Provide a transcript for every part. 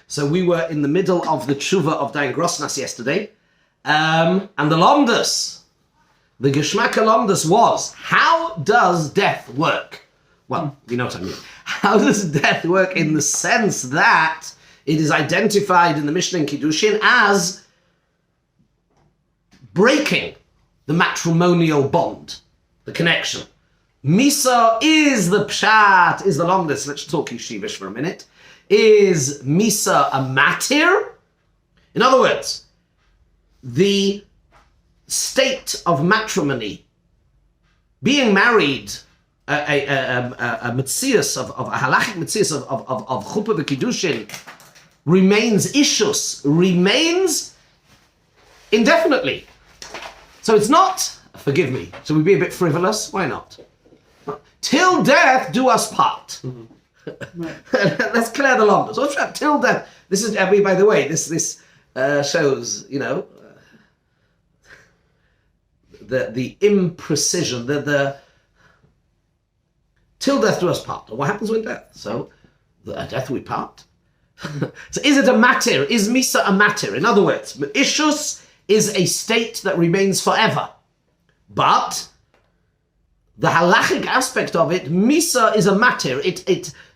So we were in the middle of the tshuva of Dain Grosnas yesterday. And the lomdus, the Geschmack lomdus was, how does death work? Well, you know what I mean. How does death work in the sense that it is identified in the Mishnah in Kiddushin as breaking the matrimonial bond, the connection. Misa is the pshat, is the lomdus. Let's talk yeshivish for a minute. Is Misa a matir? In other words, the state of matrimony, being married, a metzius of a halachic metzius of chuppah v'kiddushin remains ishus, remains indefinitely. So it's not, forgive me, should we be a bit frivolous? Why not? Till death do us part. Let's clear the lomdus. What's that? Till death. This is, I mean, by the way, this shows, you know, the imprecision, the till death do us part. What happens when death? So, at death we part. So is it a matir? Is Misa a matir? In other words, Ishus is a state that remains forever. But the halachic aspect of it, Misa is a matir.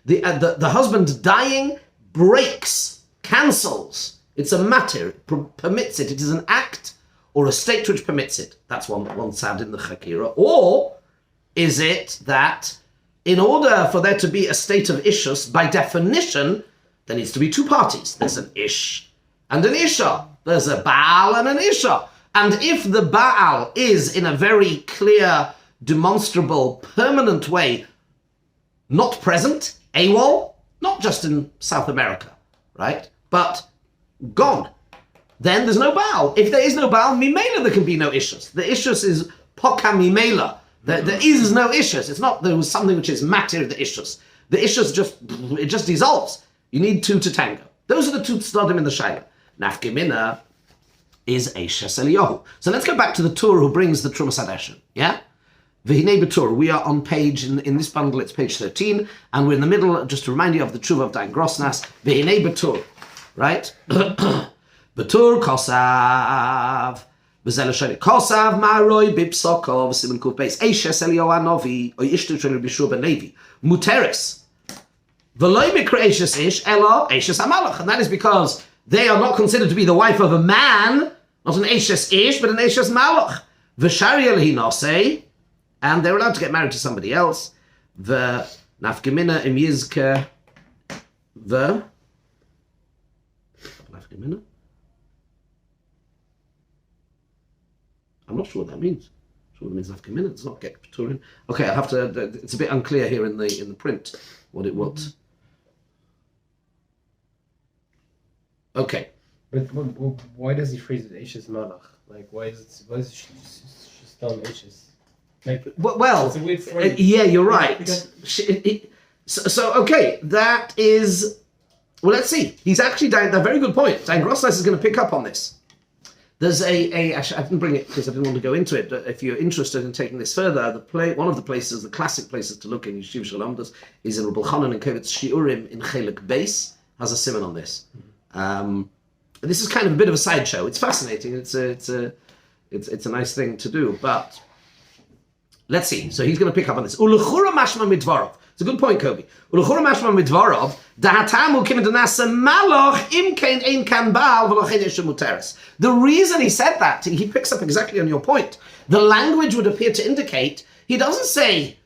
The husband dying breaks, cancels. It's a matir. It permits it. It is an act or a state which permits it. That's one side in the Chakira. Or is it that in order for there to be a state of Ishus, by definition, there needs to be two parties. There's an Ish and an Isha. There's a Baal and an Isha. And if the Baal is in a very clear, demonstrable, permanent way not present, AWOL, not just in South America, right? But gone. Then there's no Baal. If there is no Baal, Mimela there can be no Ishus. The Ishus is Poka Mimela. There is no Ishus. It's not there was something which is matter of the Ishus. The Ishus just dissolves. You need two to tango. Those are the two tzadim in the Shaila. Nafkemina is Eishes Eliyahu. So let's go back to the Tur who brings the Trumas Hadeshen. Yeah? V'hinei b'Tur. We are on page, in this bundle, it's page 13, and we're in the middle, just to remind you of the Tshuva of Dain Grosnas. V'hinei b'Tur. Right? B'Tur kosav. B'zel Shani kosav maroi b'psokov simen kuf beis. Eishes Eliyahu anovi, o ishtu shel b'shur b'nevi. Muteris. V'loi mikra Eishes ish, elo Eishes hamalach. And that is because they are not considered to be the wife of a man, not an Eishes ish, but an Eishes malach. V'shari elhi nosei, and they're allowed to get married to somebody else. The nafgemina im yizke the nafgemina. I'm not sure what that means. I'm sure what it means nafgemina. It's not get pturin. Okay, I have to. It's a bit unclear here in the print what it was. Okay. But why does he phrase it Eishes Malach? Like, why is she still Eishes? Like, well, it's a weird phrase. Yeah, you're right. So okay, that is. Well, let's see. He's actually done a very good point. Dain Grosnas is going to pick up on this. There's actually, I didn't bring it because I didn't want to go into it, but if you're interested in taking this further, one of the places, the classic places to look in Yeshiva Shalomdas is in Rabbi Chanan and Kovetz Shiurim in Chelik Beis, has a simon on this. This is kind of a bit of a sideshow. It's fascinating. It's a nice thing to do, but let's see. So he's going to pick up on this. Ulechura mashma midvarov. It's a good point, Kobe. Ulechura mashma midvarov. Dahatamu kimedanasa maloch imkein ein kan baal v'lochein yeshu muteres. The reason he said that, he picks up exactly on your point. The language would appear to indicate he doesn't say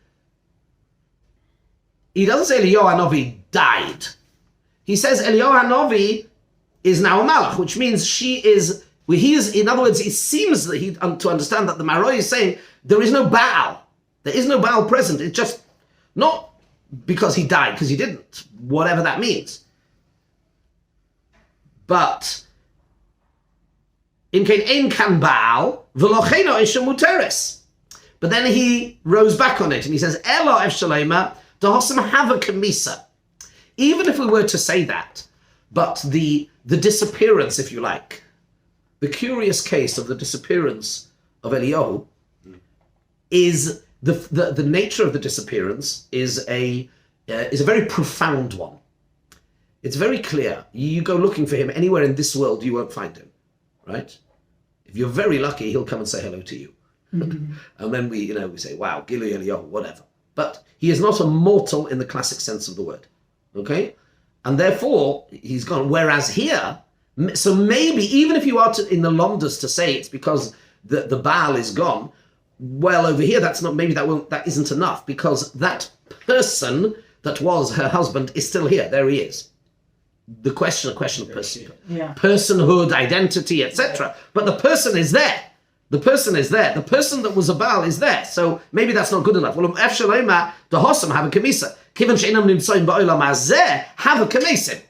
Eliyahu Hanavi died. He says Eliyahu Hanavi is now a malach, which means he is. In other words, it seems that to understand that the Maroi is saying there is no Baal. There is no Baal present. It's just not because he died, because he didn't, whatever that means. But in kein ein kan Baal v'locheno isha muteres. But then he rose back on it and he says Elo efshalema dehosem hava kamisa. Even if we were to say that, but the disappearance, if you like, the curious case of the disappearance of Eliyahu is the nature of the disappearance is a very profound one. It's very clear. You go looking for him anywhere in this world, you won't find him, right? If you're very lucky, he'll come and say hello to you. And then we say, wow, Gilu Eliyahu, whatever. But he is not a mortal in the classic sense of the word, okay? And therefore, he's gone. Whereas here, so maybe, even if you are in the Lomdas to say it's because the Baal is gone, well, over here, that isn't enough, because that person that was her husband is still here. There he is. A question of person, personhood, identity, etc. But the person is there. The person is there. The person that was a Baal is there. So maybe that's not good enough. Well, the Hossam have a kamisa. Kivan she'inam nimtsoim ba'olam hazeh have a kamisim.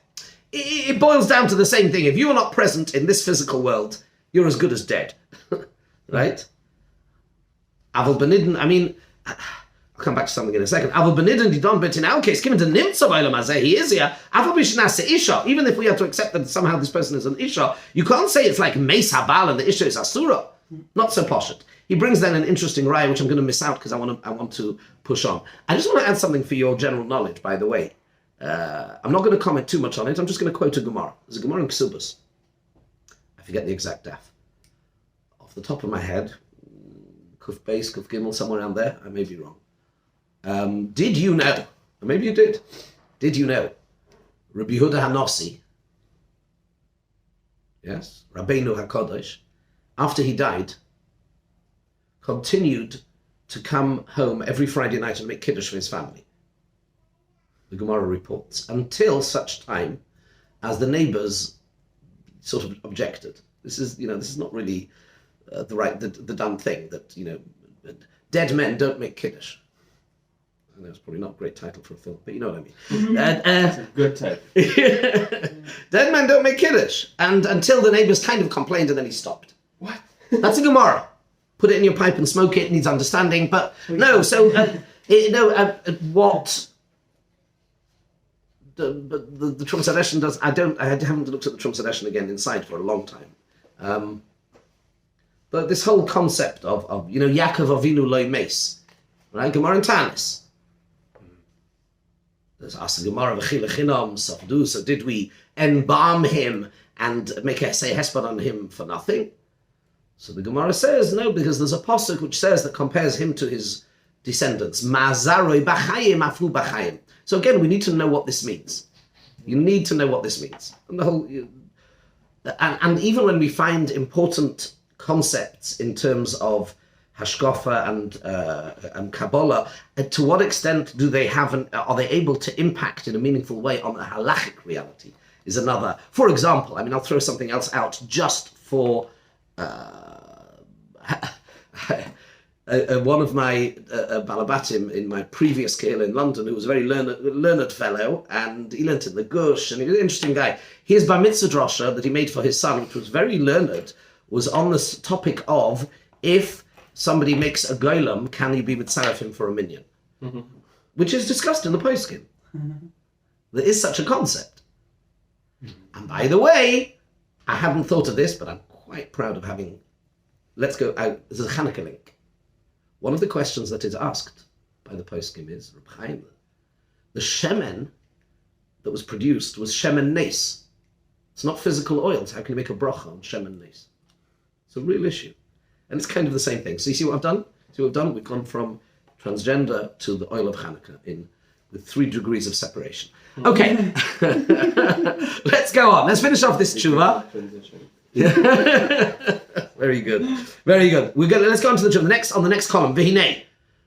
It boils down to the same thing. If you are not present in this physical world, you're as good as dead, right? Aval benidin. I mean, I'll come back to something in a second. Aval benidin didon, but in our case, kivan to nimtsa ba'olam hazeh, he is here. Aval b'shnase isha. Even if we have to accept that somehow this person is an isha, you can't say it's like meis habal and the isha is asura. Not so poshut. He brings then an interesting raya, which I'm going to miss out because I want to push on. I just want to add something for your general knowledge, by the way. I'm not going to comment too much on it. I'm just going to quote a Gemara. There's a Gemara in Ksubas. I forget the exact daf. Off the top of my head, Kuf Beis, Kuf Gimel, somewhere around there. I may be wrong. Did you know, or maybe you did you know, Rabbi Yehuda HaNossi, yes, Rabbeinu HaKodesh, after he died, continued to come home every Friday night and make kiddush for his family. The Gemara reports, until such time as the neighbors sort of objected. This is not really the done thing, that dead men don't make kiddush. I know it's probably not a great title for a film, but you know what I mean. It's a good title. Dead men don't make kiddush, and until the neighbors kind of complained, and then he stopped. What? That's a Gemara. Put it in your pipe and smoke it. It needs understanding. But no, so what the Trump Sedeshin does, I haven't looked at the Trump Sedeshin again inside for a long time. But this whole concept of Yaakov Avinu loy meis, right? Gemara in Tanis. There's asked the Gemara v'chila chinam safdu. So did we embalm him and say hesped on him for nothing? So the Gemara says no, because there's a pasuk which says that compares him to his descendants. Ma'azaroi b'chayim afu b'chayim. So again, we need to know what this means. You need to know what this means, and the whole. And even when we find important concepts in terms of hashkafa and Kabbalah, to what extent do they are they able to impact in a meaningful way on a halachic reality? Is another. For example, I'll throw something else out just for. One of my balabatim in my previous kehillah in London, who was a very learned fellow, and he learnt in the Gush, and he was an interesting guy. His bar mitzvah drasha that he made for his son, which was very learned, was on this topic of if somebody makes a golem, can he be mitzaref him for a minyan? Mm-hmm. Which is discussed in the poskim. Mm-hmm. There is such a concept. Mm-hmm. And by the way, I hadn't thought of this, but I'm quite proud of having. Let's go out. There's a Hanukkah link. One of the questions that is asked by the poskim is, Reb Chaim, the shemen that was produced was shemen nes. It's not physical oils. How can you make a bracha on shemen nes? It's a real issue. And it's kind of the same thing. So you see what I've done? We've gone from transgender to the oil of Hanukkah with 3 degrees of separation. Okay. Let's go on. Let's finish off this tshuva. Yeah. Very good. Very good. Let's go on to the tshuva. On the next column. V'hinei.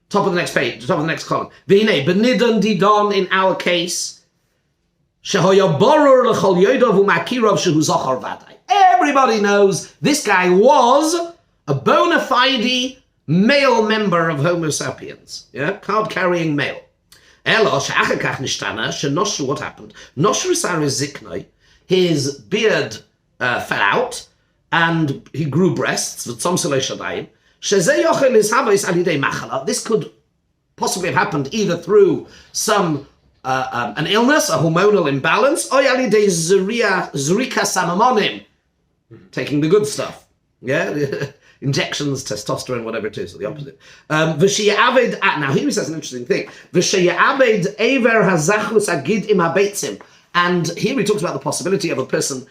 Top of the next page. Top of the next column. V'hinei. B'nidon didon in our case. Shehoya boror l'chol yodov u'makirov shehu zochar vadai. Everybody knows this guy was a bona fide male member of Homo sapiens. Yeah? Card-carrying male. Elo she'achar kach nishtana she'noshru, what happened? Noshru saris ziknoi. His beard fell out, and he grew breasts. This could possibly have happened either through some an illness, a hormonal imbalance, or zurika samamonim, taking the good stuff. Yeah, injections, testosterone, whatever it is, or the opposite. Now here he says an interesting thing. And here he talks about the possibility of a person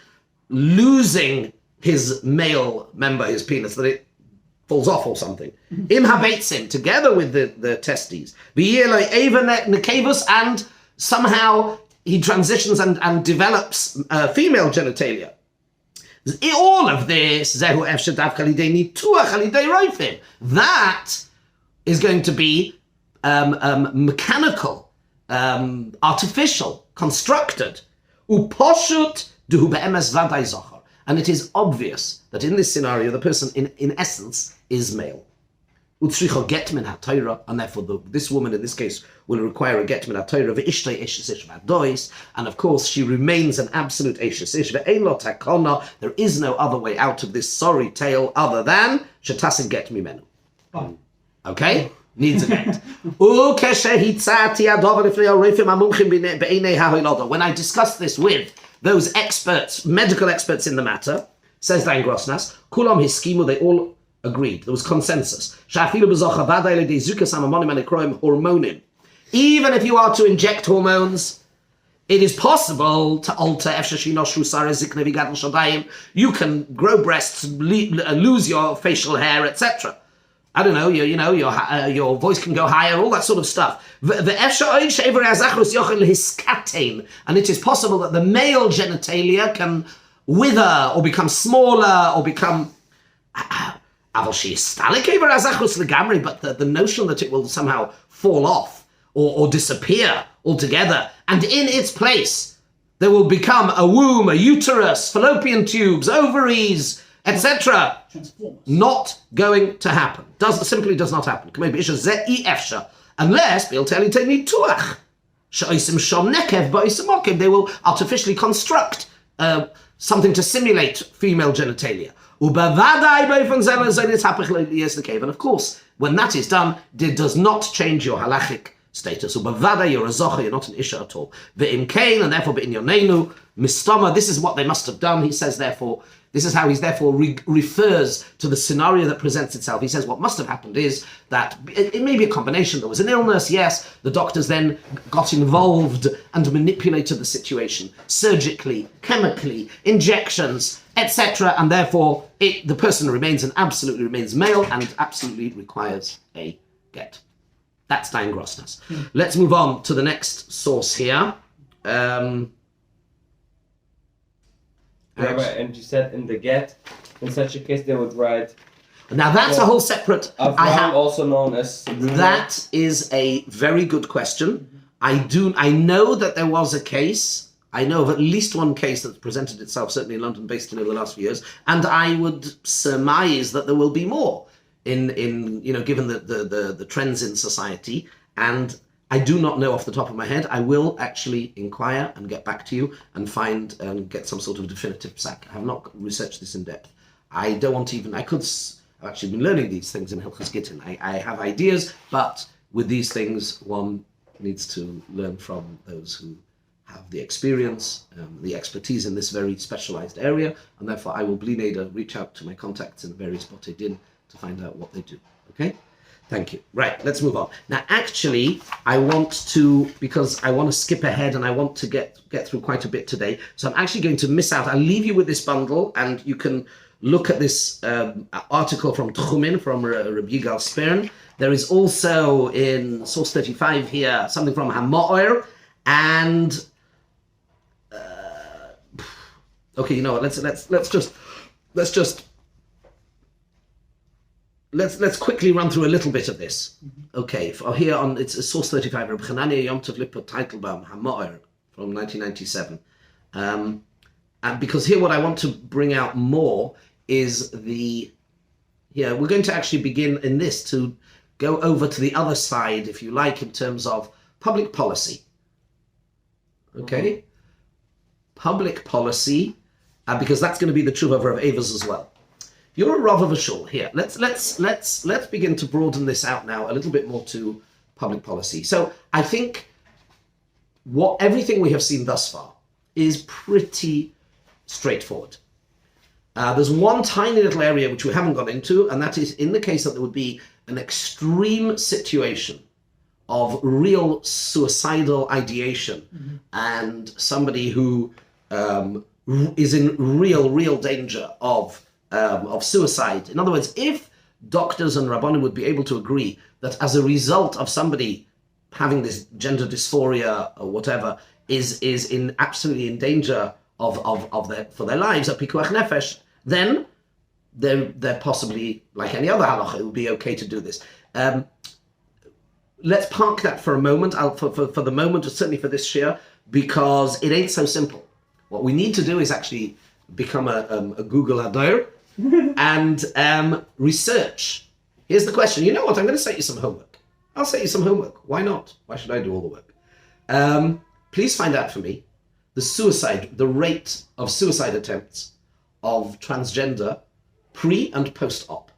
losing his male member, his penis, that it falls off or something. Im habeitzim, together with the testes. And somehow he transitions and develops female genitalia. All of this, that is going to be mechanical, artificial, constructed. And it is obvious that in this scenario, the person in essence is male. And therefore this woman in this case will require a get min ha-Torah, and of course she remains an absolute eshes ish. There is no other way out of this sorry tale other than shetasin get mimenu. Okay? Needs a get. When I discussed this with those experts, medical experts in the matter, says Dan Grossnas, kulam hiskimu, they all agreed. There was consensus. Even if you are to inject hormones, it is possible to alter. You can grow breasts, lose your facial hair, etc. I don't know, your voice can go higher, all that sort of stuff. And it is possible that the male genitalia can wither or become smaller or become... But the notion that it will somehow fall off or disappear altogether, and in its place there will become a womb, a uterus, fallopian tubes, ovaries, etc. Not going to happen. Simply does not happen. Unless they will artificially construct something to simulate female genitalia. And of course, when that is done, it does not change your halachic status. You're a zocha, you're not an isha at all. And therefore, this is what they must have done. He says, therefore, this is how he refers to the scenario that presents itself. He says what must have happened is that it may be a combination. There was an illness, yes. The doctors then got involved and manipulated the situation surgically, chemically, injections, etc. And therefore, the person absolutely remains male and absolutely requires a get. That's Stein Grossness. Let's move on to the next source here. And you said in the get, in such a case, they would write. Now that's a whole separate. Also known as. That is a very good question. I know that there was a case. I know of at least one case that's presented itself, certainly in London, based in the last few years, and I would surmise that there will be more in given the trends in society. And I do not know off the top of my head. I will actually inquire and get back to you and find and get some sort of definitive psak. I have not researched this in depth. I don't want to even. I've actually been learning these things in Hilchos Gittin. I have ideas, but with these things, one needs to learn from those who have the experience, the expertise in this very specialized area, and therefore I will reach out to my contacts in various Botei Din to find out what they do. Okay? Thank you. Right, let's move on. Now, actually, because I want to skip ahead and I want to get through quite a bit today, so I'm actually going to miss out. I'll leave you with this bundle, and you can look at this article from Tchumin, from Rabbi Yigal Spern. There is also in Source 35 here, something from Hamo'er, and... okay, you know what, Let's quickly run through a little bit of this. Okay, here on it's Source 35, Reb Chananya Yom Tov Lippert Teitelbaum Hamo'er from 1997. And because here what I want to bring out more is we're going to actually begin in this to go over to the other side, if you like, in terms of public policy. Okay? Public policy, because that's going to be the truth of Rav Evers as well. You're a Rav of a shul here. Let's begin to broaden this out now a little bit more to public policy. So I think everything we have seen thus far is pretty straightforward. There's one tiny little area which we haven't got into, and that is in the case that there would be an extreme situation of real suicidal ideation and somebody who is in real danger of suicide. In other words, if doctors and Rabbanim would be able to agree that as a result of somebody having this gender dysphoria or whatever is absolutely in danger for their lives, a pikuach nefesh, then they're possibly, like any other halacha, it would be okay to do this. Let's park that for a moment, for the moment, or certainly for this shir, because it ain't so simple. What we need to do is actually become a Google Ador and research. Here's the question. You know what? I'm going to set you some homework. I'll set you some homework. Why not? Why should I do all the work? Please find out for me the rate of suicide attempts of transgender pre and post-op.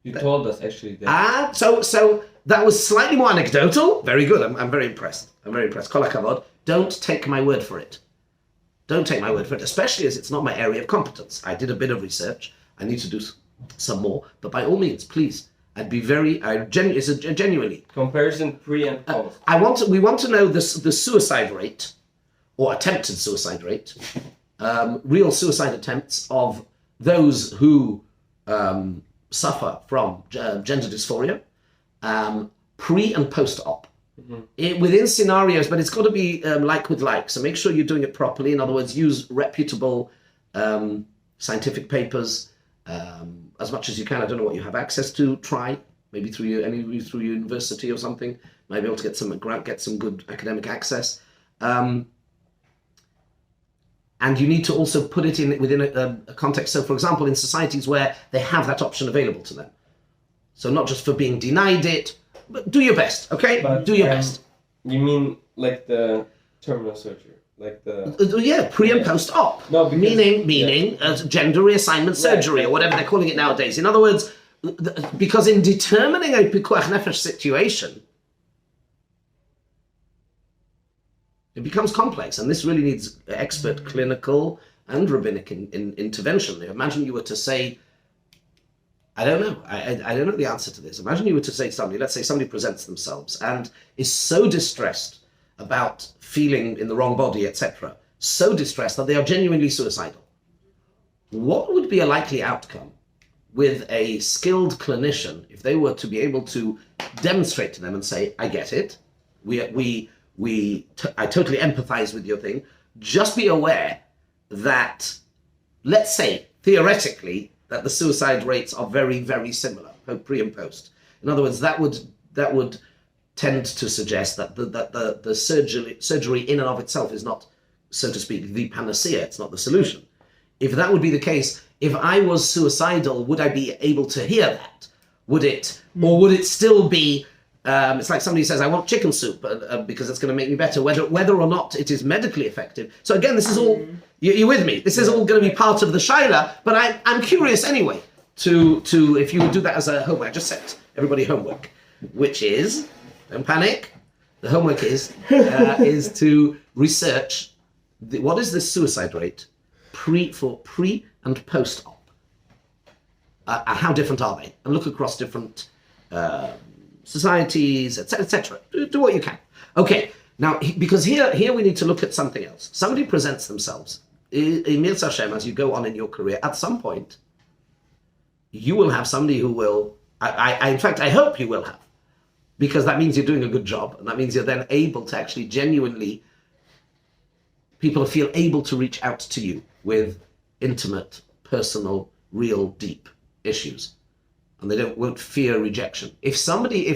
You told us actually that. So that was slightly more anecdotal. Very good. I'm very impressed. Kol hakavod. Don't take my word for it. Don't take my word for it, especially as it's not my area of competence. I did a bit of research. I need to do some more. But by all means, please, I'd be genuinely Comparison pre and post. We want to know the suicide rate, or attempted suicide rate, real suicide attempts of those who suffer from gender dysphoria, pre and post-op. Within scenarios, but it's got to be like with like. So make sure you're doing it properly. In other words, use reputable scientific papers as much as you can. I don't know what you have access to. Try maybe through university or something. Might be able to get some good academic access. And you need to also put it within a context. So, for example, in societies where they have that option available to them. So not just for being denied it, but do your best, okay? But, do your best. You mean like the terminal surgery? Like the... yeah, pre and post-op. No, because, meaning gender reassignment surgery, or whatever they're calling it nowadays. In other words, because in determining a pikuach nefesh situation, it becomes complex, and this really needs expert clinical and rabbinic intervention. Imagine you were to say, I don't know. I don't know the answer to this. Imagine you were to say to somebody, let's say somebody presents themselves and is so distressed about feeling in the wrong body, etc., so distressed that they are genuinely suicidal. What would be a likely outcome with a skilled clinician if they were to be able to demonstrate to them and say, I get it, I totally empathize with your thing. Just be aware that, let's say, theoretically, that the suicide rates are very, very similar, pre and post. In other words, that would tend to suggest that the surgery in and of itself is not, so to speak, the panacea. It's not the solution. If that would be the case, if I was suicidal, would I be able to hear that? Would it, or would it still be? It's like somebody says, I want chicken soup because it's going to make me better, whether or not it is medically effective. So again, this is all, you're with me, this is all going to be part of the shaila, but I'm curious anyway to if you would do that as a homework. I just set everybody homework, which is, don't panic, the homework is to research what is the suicide rate pre and post-op. How different are they? And look across different societies, etc. Do what you can. Okay, now, because here we need to look at something else. Somebody presents themselves. In Mirz Hashem, as you go on in your career, at some point, you will have somebody who will, in fact, I hope you will have, because that means you're doing a good job, and that means you're then able to actually genuinely, people feel able to reach out to you with intimate, personal, real, deep issues. And they won't fear rejection. If somebody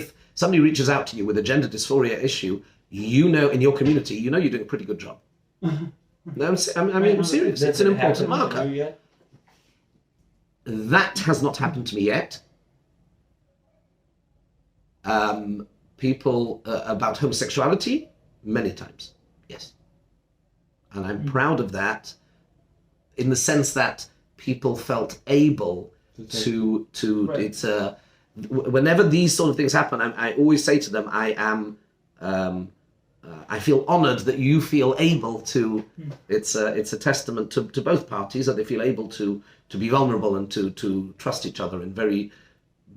reaches out to you with a gender dysphoria issue, you know, in your community, you know you're doing a pretty good job. No, I'm serious. It's an important marker. That has not happened to me yet. People about homosexuality, many times, yes. And I'm proud of that, in the sense that people felt able to right. It's whenever these sort of things happen, I always say to them, I feel honored that you feel able to. It's a testament to both parties that they feel able to be vulnerable and to trust each other in very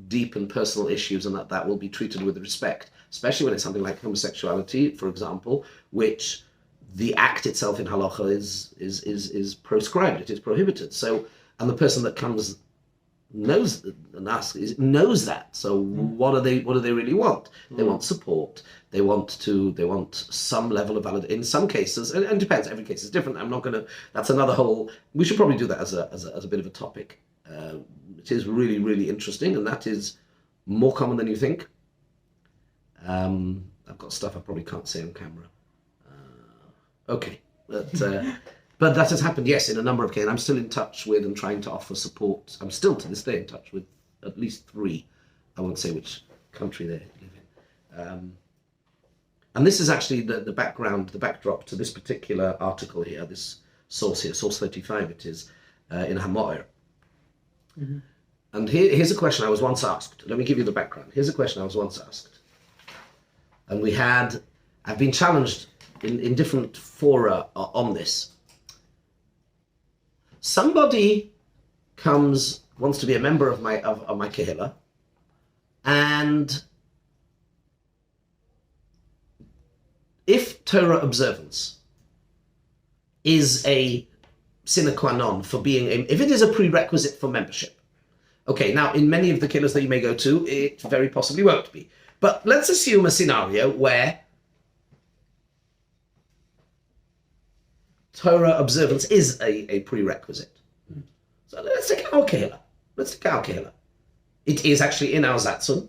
deep and personal issues, and that will be treated with respect, especially when it's something like homosexuality, for example, which the act itself in halacha is proscribed, it is prohibited. So, and the person that comes knows and asks knows that. So what do they really want? They want support. They want some level of valid. In some cases, and it depends. Every case is different. I'm not going to. That's another whole. We should probably do that as a bit of a topic. It is really, really interesting, and that is more common than you think. I've got stuff I probably can't say on camera. Okay, but that has happened, yes, in a number of cases. I'm still in touch with and trying to offer support. I'm still to this day in touch with at least 3. I won't say which country they live in. And this is actually the background, the backdrop to this particular article here, this source here, source 35 it is, in Hamoir. Mm-hmm. And here's a question I was once asked. Let me give you the background. Here's a question I was once asked. And I've been challenged in different fora on this. Somebody wants to be a member of my kehillah, and if Torah observance is a sine qua non for being, if it is a prerequisite for membership, okay, now in many of the kehillahs that you may go to, it very possibly won't be. But let's assume a scenario where Torah observance is a prerequisite. So let's take our kehillah. It is actually in our Zatzun.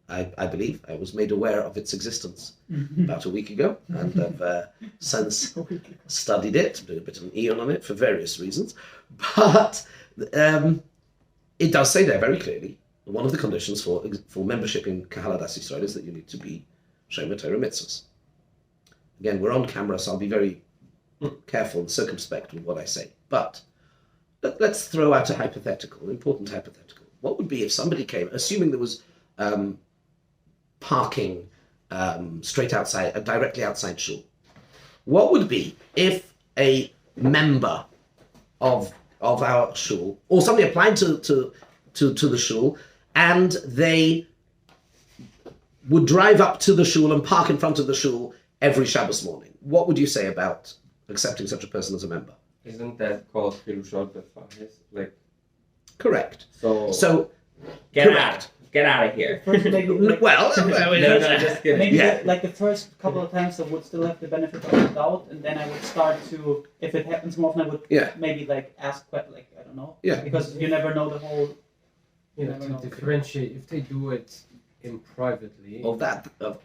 I believe I was made aware of its existence about a week ago, and I've since studied it, did a bit of an eon on it for various reasons. But it does say there very clearly, one of the conditions for membership in Kahal Das Yisrael is that you need to be Shomer Torah mitzvahs. Again, we're on camera, so I'll be very careful and circumspect with what I say. But let's throw out a hypothetical, an important hypothetical. What would be if somebody came, assuming there was parking straight outside, directly outside shul? What would be if a member of our shul, or somebody applied to the shul, and they would drive up to the shul and park in front of the shul every Shabbos morning? What would you say about accepting such a person as a member? Isn't that called Chilushot Befahis? Like, correct. So get correct. Get out of here. First, maybe, like, Well, No, just kidding. maybe Yeah. like the first couple of times I would still have the benefit of the doubt, and then I would start to, if it happens more often, I would maybe like ask, like, I don't know, because you never know the whole. To differentiate, if they do it in privately,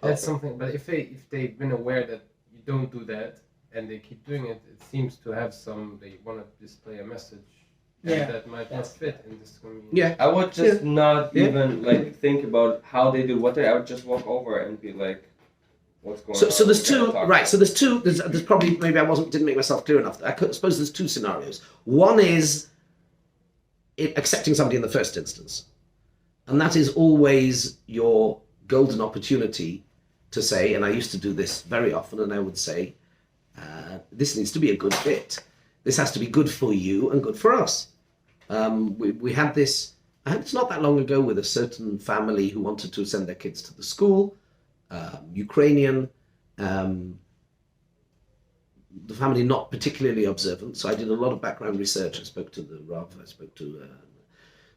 that's something. But if they've been aware that you don't do that and they keep doing it, it seems to have they want to display a message. And that might not fit in this community. Yeah, I would just not even think about how they do what I would just walk over and be like, what's going on? So there's two, right? So there's probably, maybe didn't make myself clear enough. I suppose there's 2 scenarios. One is accepting somebody in the first instance, and that is always your golden opportunity to say, and I used to do this very often, and I would say, this needs to be a good fit. This has to be good for you and good for us. We had this, it's not that long ago, with a certain family who wanted to send their kids to the school, Ukrainian, the family not particularly observant, so I did a lot of background research. I spoke to the Rav, I spoke to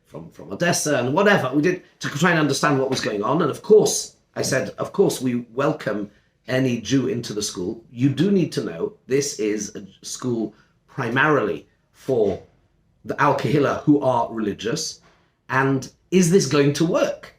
from Odessa and whatever. We did to try and understand what was going on, and of course, I said, of course, we welcome any Jew into the school. You do need to know this is a school primarily for our kehillah who are religious, and is this going to work?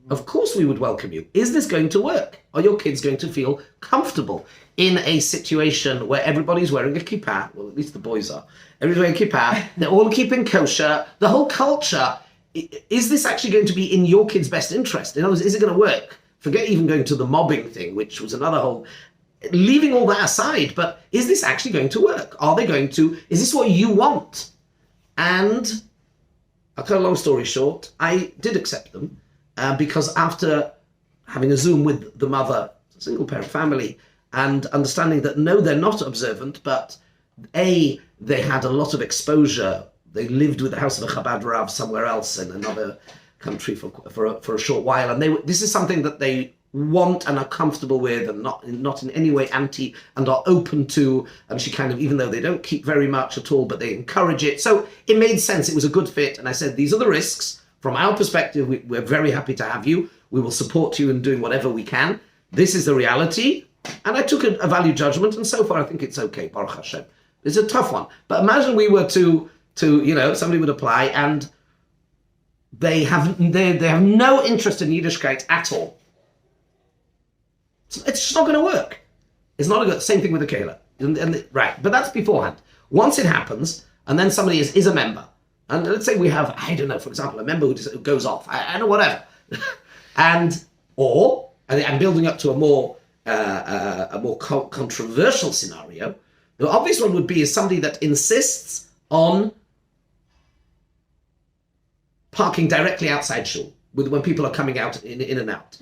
Of course we would welcome you. Is this going to work? Are your kids going to feel comfortable in a situation where everybody's wearing a kippah? Well, at least the boys are. Everybody's wearing a kippah. They're all keeping kosher. The whole culture. Is this actually going to be in your kids' best interest? In other words, is it going to work? Forget even going to the mobbing thing, which was another whole... Leaving all that aside, but is this actually going to work? Is this what you want? And I'll cut a long story short, I did accept them because after having a Zoom with the mother, single parent family, and understanding that no, they're not observant, but they had a lot of exposure. They lived with the house of a Chabad Rav somewhere else in another country for a short while, and this is something that they want and are comfortable with, and not in any way anti, and are open to. And she kind of, even though they don't keep very much at all, but they encourage it. So it made sense. It was a good fit. And I said, these are the risks. From our perspective, we're very happy to have you. We will support you in doing whatever we can. This is the reality. And I took a value judgment, and so far I think it's okay, Baruch Hashem. It's a tough one. But imagine we were to somebody would apply and they have no interest in Yiddishkeit at all. It's just not going to work. It's not a good. Same thing with the Kehillah. Right, but that's beforehand. Once it happens, and then somebody is a member, and let's say we have, I don't know, for example, a member who goes off, I don't know, whatever, and building up to a more controversial scenario. The obvious one would be somebody that insists on parking directly outside shul when people are coming out in and out.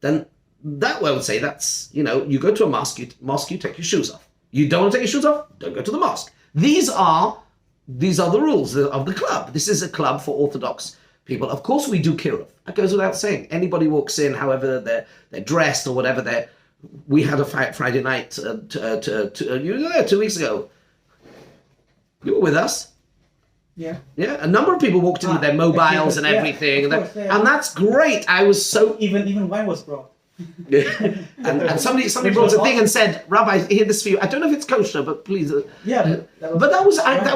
Then that way I would say that's, you go to a mosque, you take your shoes off. You don't want to take your shoes off, don't go to the mosque. These are the rules of the club. This is a club for Orthodox people. Of course we do kiruv. That goes without saying. Anybody walks in, however they're dressed or whatever we had a Friday night 2 weeks ago. You were with us. Yeah. Yeah. A number of people walked in with their mobiles and everything, and that's great. I was so even wine was brought. and somebody brought a thing and said, Rabbi, hear this for you. I don't know if it's kosher, but please. That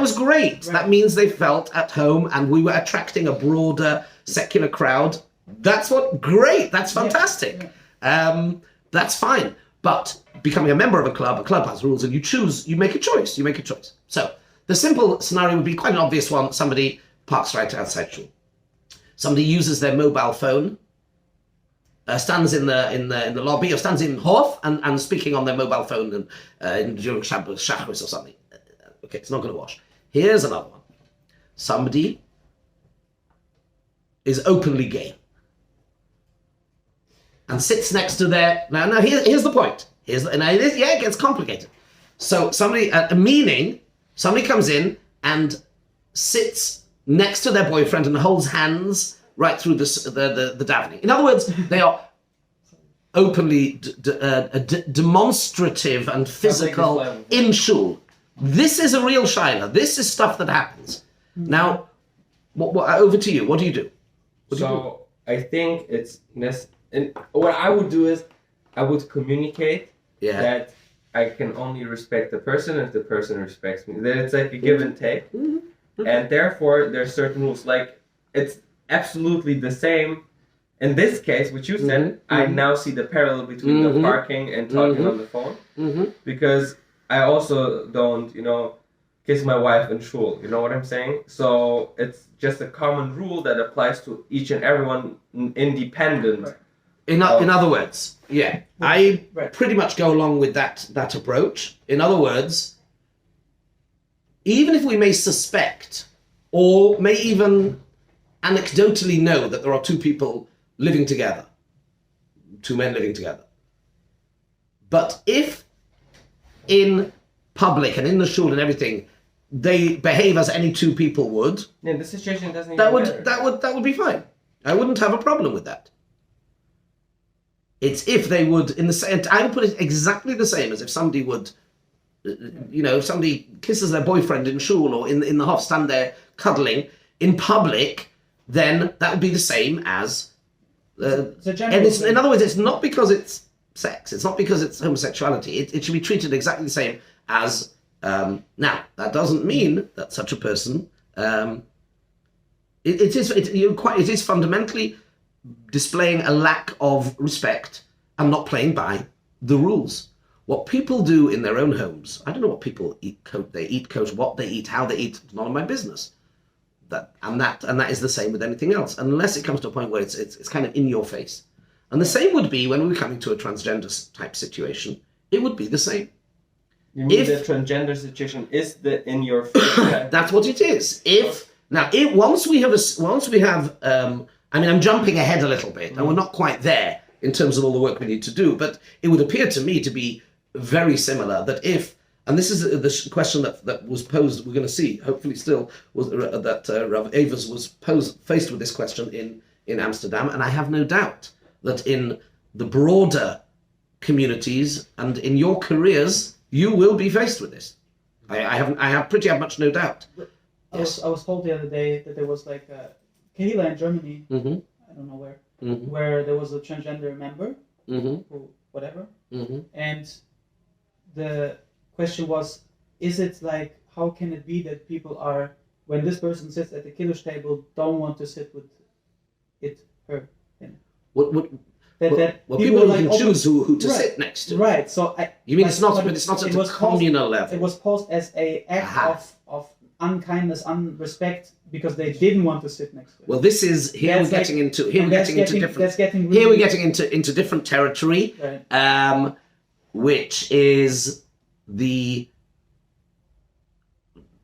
was great. Right. That means they felt at home, and we were attracting a broader secular crowd. That's great. That's fantastic. Yeah. That's fine. But becoming a member of a club has rules, and you make a choice. So the simple scenario would be quite an obvious one. Somebody parks right outside shul. Somebody uses their mobile phone, stands in the lobby, or stands in Hof and speaking on their mobile phone and during Shabbos or something. Okay, it's not going to wash. Here's another one. Somebody is openly gay and sits next to their... Now here's the point. It gets complicated. So somebody comes in and sits next to their boyfriend and holds hands right through the davening. In other words, they are openly demonstrative and physical in shul. This is a real shaila. This is stuff that happens. Now, over to you. What do you do? I think it's necessary. And what I would do is I would communicate that I can only respect the person if the person respects me. That it's like a give and take. Mm-hmm. And therefore, there's certain rules. Like, it's absolutely the same. In this case, which you said, I now see the parallel between the parking and talking on the phone. Mm-hmm. Because I also don't, kiss my wife in shul. You know what I'm saying? So it's just a common rule that applies to each and everyone independent. Right. In other words, I pretty much go along with that approach. In other words, even if we may suspect or may even anecdotally know that there are two people living together, two men living together, but if in public and in the shul and everything they behave as any two people would, the situation doesn't even matter. That would be fine. I wouldn't have a problem with that. It's if they would, I would put it exactly the same as if somebody would, if somebody kisses their boyfriend in shul or in the Hof, stand there cuddling in public, then that would be the same as, in other words, it's not because it's sex, it's not because it's homosexuality, it should be treated exactly the same as, now, that doesn't mean that such a person, it is fundamentally displaying a lack of respect and not playing by the rules. What people do in their own homes, I don't know what people eat, they eat kosher, what they eat, how they eat, it's none of my business. That is the same with anything else, unless it comes to a point where it's kind of in your face. And the same would be when we were coming to a transgender type situation. It would be the same. You mean the transgender situation is the in your face? That's what it is. Once we have I'm jumping ahead a little bit, and we're not quite there in terms of all the work we need to do, but it would appear to me to be very similar that and this is the question that was posed, we're going to see, hopefully still, was that Rav Evers was faced with this question in Amsterdam, and I have no doubt that in the broader communities and in your careers, you will be faced with this. I have pretty much no doubt. Yes. I was told the other day that there was like a Kehila in Germany, I don't know where there was a transgender member, or whatever, and the question was, is it like, how can it be that people are, when this person sits at the kiddush table, don't want to sit with her, him? People like can choose who to sit next to. Right. So you mean it's not at a communal level. It was posed as a act of unkindness, unrespect, because they didn't want to sit next to it. Well, this is we're getting into different territory, right. Which is the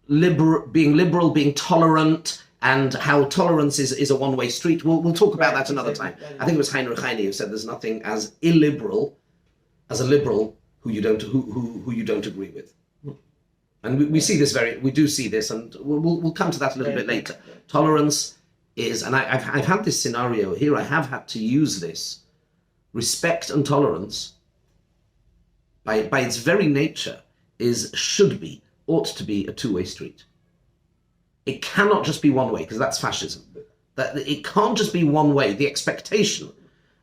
being liberal, being tolerant, and how tolerance is a one-way street. We'll talk about that another time. I think it was Heinrich Heine who said there's nothing as illiberal as a liberal who you don't agree with. And we see this we do see this, and we'll come to that a little bit later. Tolerance is, and I've had this scenario here. I have had to use this. Respect and tolerance, by its very nature, ought to be a two-way street. It cannot just be one way, because that's fascism. That it can't just be one way. The expectation,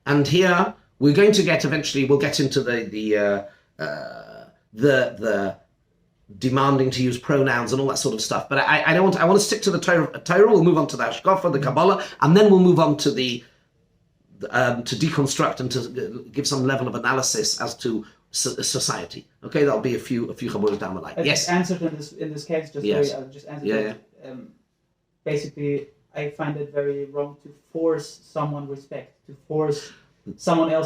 and here we're going to get eventually. We'll get into the demanding to use pronouns and all that sort of stuff. But I don't want. I want to stick to the Torah. We'll move on to the Hashkafa, the Kabbalah, and then we'll move on to to deconstruct and to give some level of analysis as to society. Okay, that'll be a few chaburas down the line. Yes. Answered in this case. I'll just answer. Yeah. Basically, I find it very wrong to force someone else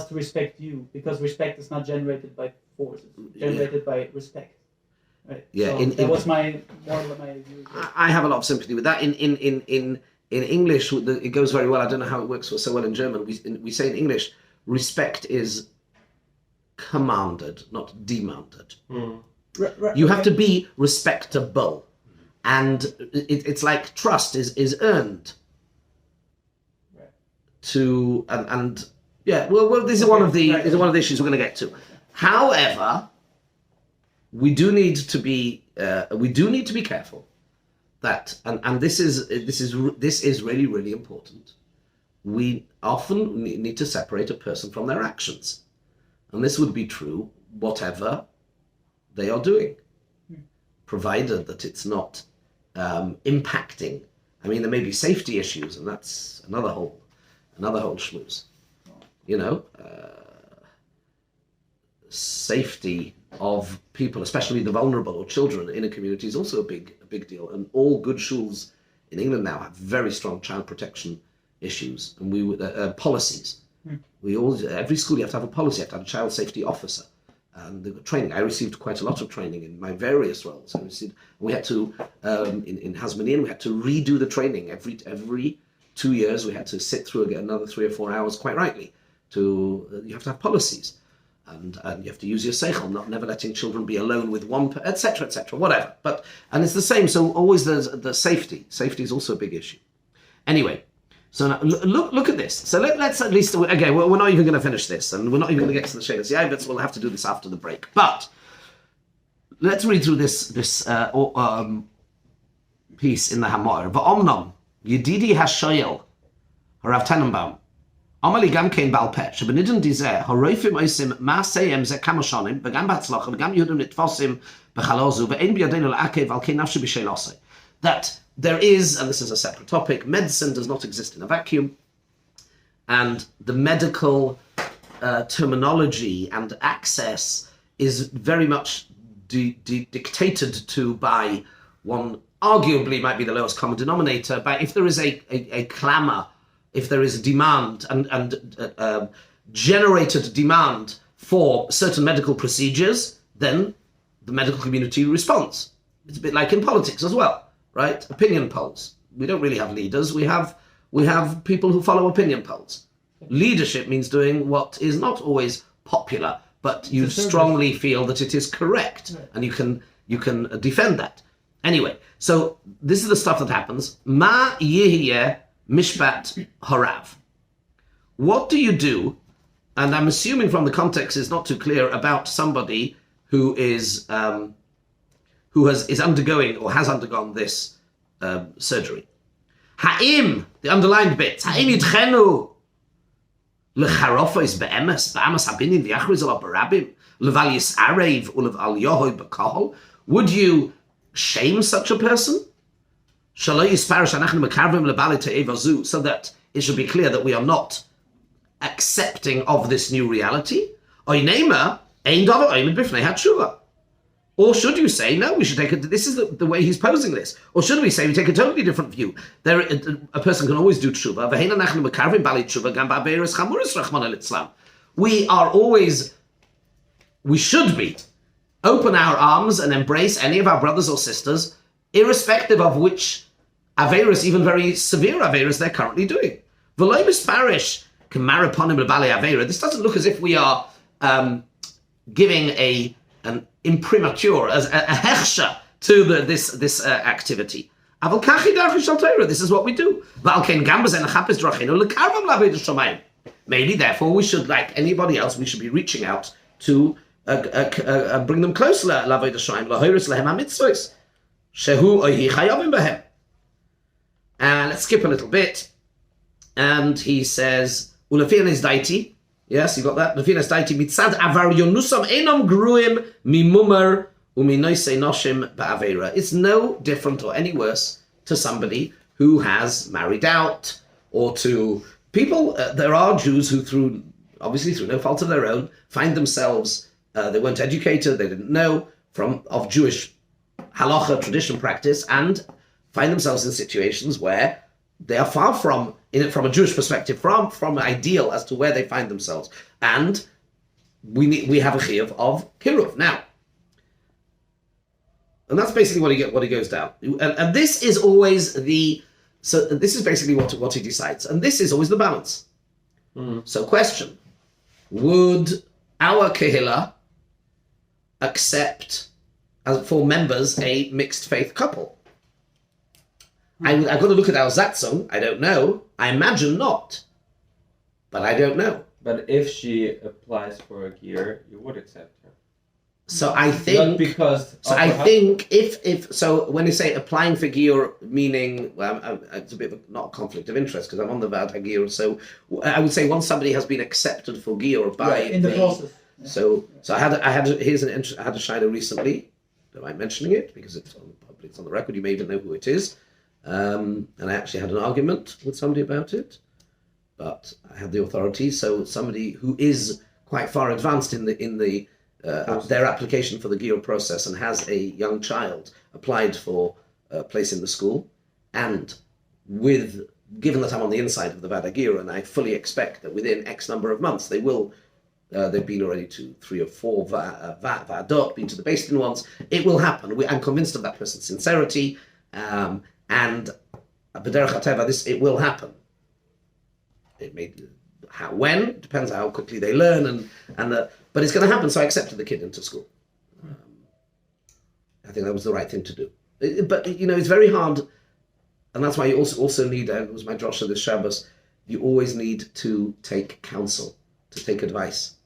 to respect you, because respect is not generated by force; it's generated by respect. Right. Yeah. So that was my view. I have a lot of sympathy with that. In English, it goes very well. I don't know how it works so well in German. We say in English, respect is commanded, not demanded. You have to be respectable, and it's like trust is earned. To and yeah. Well, this is one of the issues we're going to get to. However, we do need to be careful that, and this is really, really important. We often need to separate a person from their actions, and this would be true whatever they are doing, provided that it's not impacting. I mean, there may be safety issues, and that's another whole schmooze. You know, safety of people, especially the vulnerable or children in a community, is also a big deal. And all good schools in England now have very strong child protection issues and policies. Every school you have to have a policy, you have to have a child safety officer. And the training, I received quite a lot of training in my various roles. We had to, in Hasmonean, we had to redo the training every 2 years. We had to sit through again another 3 or 4 hours, quite rightly. You have to have policies. And you have to use your seichel, never letting children be alone with one, etc., whatever. And it's the same. So always the safety. Safety is also a big issue. Anyway, so now look at this. So let's at least again, we're not even going to finish this, and we're not even going to get to the Shelas Yavitz. We'll have to do this after the break. But let's read through this piece in the Hamor. Va'omnom Yedidi Hashoyel Harav Tenenbaum. Amali gam kein balpet, שבנידן דיזה, הרויפים עושים מעשיהם זה כמה שונים, וגם בהצלחה, וגם יהודים נתפוסים בחלוזו, ואין בידינו לעכב על כן נפשי בשאלוסי. That there is, and this is a separate topic, medicine does not exist in a vacuum, and the medical terminology and access is very much dictated to by one, arguably might be the lowest common denominator, but if there is a clamor, if there is a demand and generated demand for certain medical procedures, then the medical community responds. It's a bit like in politics as well, right? Opinion polls. We don't really have leaders. We have people who follow opinion polls. Leadership means doing what is not always popular, but you strongly feel that it is correct, and you can defend that. Anyway, so this is the stuff that happens. Ma yihye Mishpat Harav. what do you do? And I'm assuming from the context it's not too clear about somebody who is undergoing or has undergone this surgery. Ha'im, the underlined bits. Ha'im yitchenu lecharofos be'emes habinin v'yachriz alav barabim leval yisarev uleval yohoi b'kahol. Would you shame such a person? Shalo yisparish anachnu mekarvim lebali te'eva zu, so that it should be clear that we are not accepting of this new reality. Oinema ein davar oimid b'fnei hatshuva. Or should you say, no, we should take it, this is the way he's posing this. Or should we say, we take a totally different view. A person can always do tshuva. We should be, open our arms and embrace any of our brothers or sisters, irrespective of which averis, even very severe averis, they're currently doing. This doesn't look as if we are giving an imprimatur, as a hechsha to this activity. This is what we do. Maybe, therefore, we should, like anybody else, we should be reaching out to bring them closer. And let's skip a little bit. And he says, yes, you got that. It's no different or any worse to somebody who has married out, or to people. There are Jews who, obviously through no fault of their own, find themselves, they weren't educated, they didn't know of Jewish halacha, tradition, practice, and find themselves in situations where they are far from, from a Jewish perspective, from ideal as to where they find themselves. And we have a chiyuv of kiruv. Now, and that's basically what he goes down. And this is always this is basically what he decides. And this is always the balance. So question, would our kehillah accept, as for members, a mixed faith couple? I've got to look at our Zatzung. I don't know. I imagine not. But I don't know. But if she applies for a gear, you would accept her. So I think... Not because... So I think so when you say applying for gear, meaning... Well, it's a bit of not a conflict of interest because I'm on the Vad HaGear. So I would say once somebody has been accepted for gear by... in the process. Yeah. So I had a shayla recently. Don't mind mentioning it because it's on the record. You may even know who it is. And I actually had an argument with somebody about it, but I had the authority. So somebody who is quite far advanced in their application for the GIUR process and has a young child applied for a place in the school, and given that I'm on the inside of the Vad HaGear, and I fully expect that within X number of months they will. They've been already to 3 or 4 Vadot, been to the Beis Din ones. It will happen. I'm convinced of that person's sincerity. And b'derech hateva, it will happen. It may when depends how quickly they learn, but it's going to happen. So I accepted the kid into school. I think that was the right thing to do. But it's very hard, and that's why you also need. It was my drasha this Shabbos. You always need to take counsel, to take advice.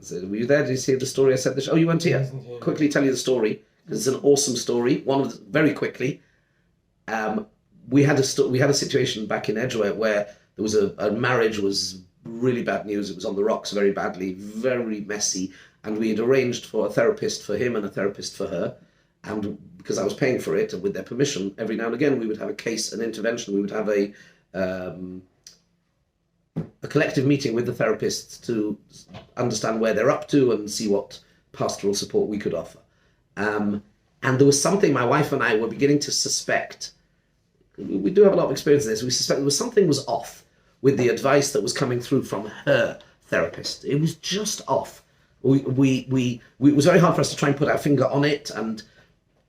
So, were you there? Did you see the story I said this? Oh, you weren't here. Quickly tell you the story because it's an awesome story. Very quickly. We had a situation back in Edgeware where there was a marriage was really bad news. It was on the rocks very badly, very messy, and we had arranged for a therapist for him and a therapist for her. And because I was paying for it, and with their permission, every now and again we would have an intervention. We would have a collective meeting with the therapists to understand where they're up to and see what pastoral support we could offer. And there was something my wife and I were beginning to suspect. We do have a lot of experience in this. We suspect something was off with the advice that was coming through from her therapist. It was just off. It was very hard for us to try and put our finger on it, and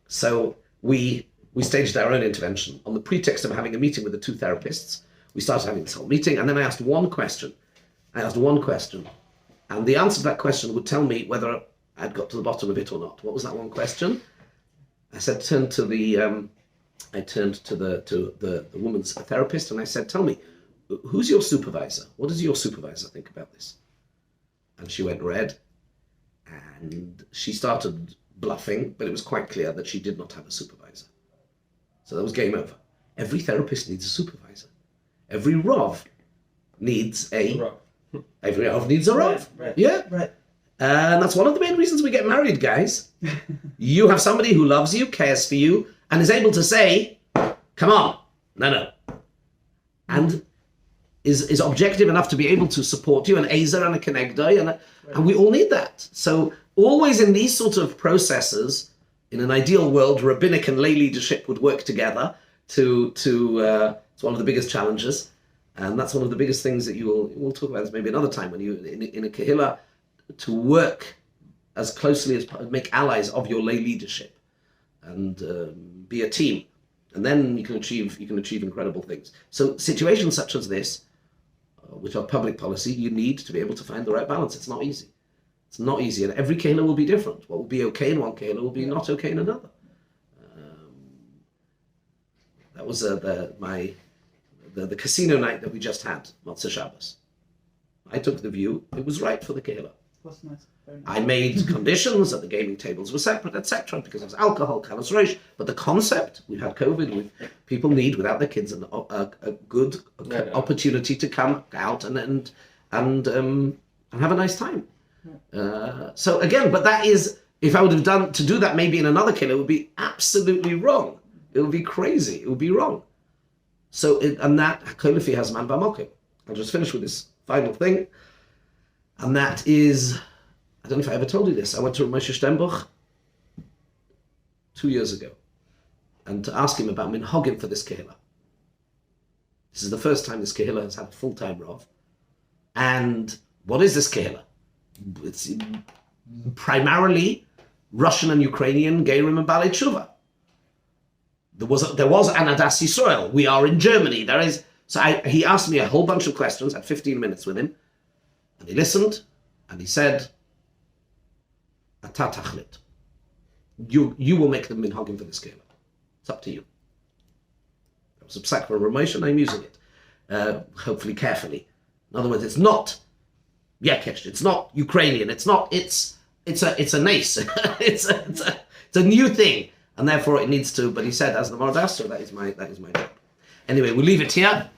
so we staged our own intervention on the pretext of having a meeting with the 2 therapists. We started having this whole meeting, and then I asked one question. And the answer to that question would tell me whether I'd got to the bottom of it or not. What was that one question? I turned to the woman's therapist, and I said, "Tell me, who's your supervisor? What does your supervisor think about this? And she went red, and she started bluffing, but it was quite clear that she did not have a supervisor. So that was game over. Every therapist needs a supervisor. Every Rav needs every Rav needs a Rav. Right. Yeah. Right. And that's one of the main reasons we get married, guys. You have somebody who loves you, cares for you, and is able to say, come on, no. And is objective enough to be able to support you, an Ezer and a Kenegdai, and we all need that. So always in these sort of processes, in an ideal world, rabbinic and lay leadership would work together to it's one of the biggest challenges. And that's one of the biggest things that we'll talk about this maybe another time, when you in a kehillah, to work as closely as make allies of your lay leadership and be a team, and then you can achieve incredible things. So situations such as this, which are public policy, you need to be able to find the right balance. It's not easy. It's not easy, and every kehillah will be different. What will be okay in one kehillah will be not okay in another. That was the casino night that we just had, Motzei Shabbos. I took the view it was right for the kehillah. That's nice. Very nice. I made conditions that the gaming tables were separate, etc., because it was alcohol, kalas reish. But the concept, we've had COVID, people need, without their kids, a good opportunity to come out and have a nice time. So again, but that is, if I would have done to do that maybe in another kehillah, it would be absolutely wrong. It would be crazy. It would be wrong. So, and that, Kolifi has man b'amokim. I'll just finish with this final thing. And that is, I don't know if I ever told you this, I went to Moshe Steinbuch 2 years ago, and to ask him about minhagim for this kehillah. This is the first time this kehillah has had a full-time Rav. And what is this kehillah? It's primarily Russian and Ukrainian Geirim and Balei Tshuva. There was an Adas Yisrael. We are in Germany. There is. So he asked me a whole bunch of questions. I had 15 minutes with him, and he listened, and he said, "Ata tachlit. You will make the minhagim for this kehillah. It's up to you." That was a psak for Ramesh, and I'm using it, hopefully carefully. In other words, it's not Yekesh. It's not Ukrainian. It's not. It's a nace. it's a new thing. And therefore it needs to, but he said, as the Mordasser, that is my job. Anyway, we'll leave it here.